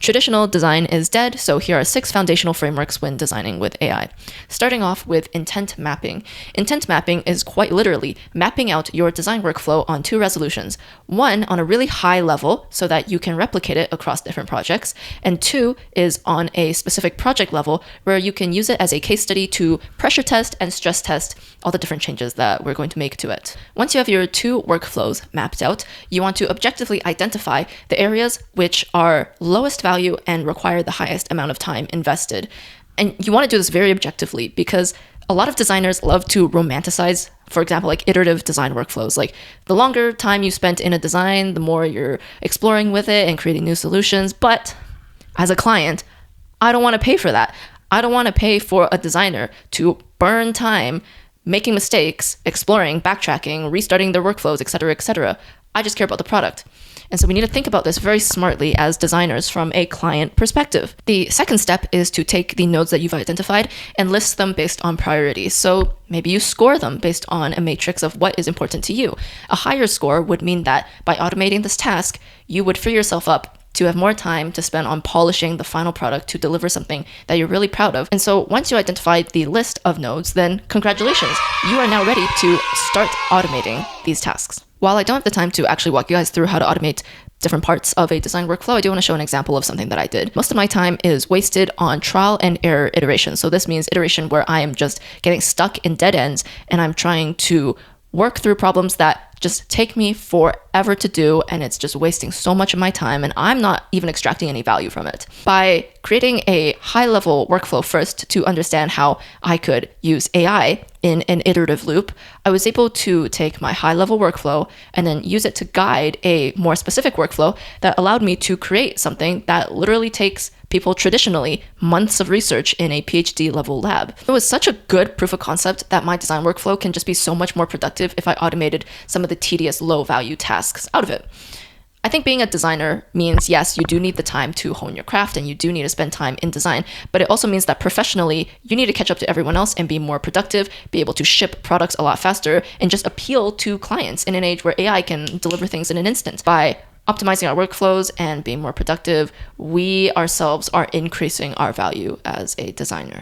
Traditional design is dead, so here are 6 foundational frameworks when designing with AI. Starting off with intent mapping. Intent mapping is quite literally mapping out your design workflow on 2 resolutions. 1, on a really high level so that you can replicate it across different projects, and 2 is on a specific project level where you can use it as a case study to pressure test and stress test all the different changes that we're going to make to it. Once you have your 2 workflows mapped out, you want to objectively identify the areas which are lowest value and require the highest amount of time invested. And you want to do this very objectively because a lot of designers love to romanticize, for example, like iterative design workflows. Like the longer time you spent in a design, the more you're exploring with it and creating new solutions. But as a client, I don't want to pay for that. I don't want to pay for a designer to burn time making mistakes, exploring, backtracking, restarting their workflows, etc., etc. I just care about the product. And so we need to think about this very smartly as designers from a client perspective. The second step is to take the nodes that you've identified and list them based on priority. So maybe you score them based on a matrix of what is important to you. A higher score would mean that by automating this task, you would free yourself up to have more time to spend on polishing the final product to deliver something that you're really proud of. And so once you identify the list of nodes, then congratulations, you are now ready to start automating these tasks. While I don't have the time to actually walk you guys through how to automate different parts of a design workflow, I do want to show an example of something that I did. Most of my time is wasted on trial and error iteration. So this means iteration where I am just getting stuck in dead ends and I'm trying to work through problems that just take me forever to do, and it's just wasting so much of my time, and I'm not even extracting any value from it. By creating a high-level workflow first to understand how I could use AI in an iterative loop, I was able to take my high-level workflow and then use it to guide a more specific workflow that allowed me to create something that literally takes people traditionally months of research in a PhD level lab. It was such a good proof of concept that my design workflow can just be so much more productive if I automated some of the tedious low-value tasks out of it. I think being a designer means, yes, you do need the time to hone your craft and you do need to spend time in design, but it also means that professionally, you need to catch up to everyone else and be more productive, be able to ship products a lot faster, and just appeal to clients in an age where AI can deliver things in an instant. By optimizing our workflows and being more productive, we ourselves are increasing our value as a designer.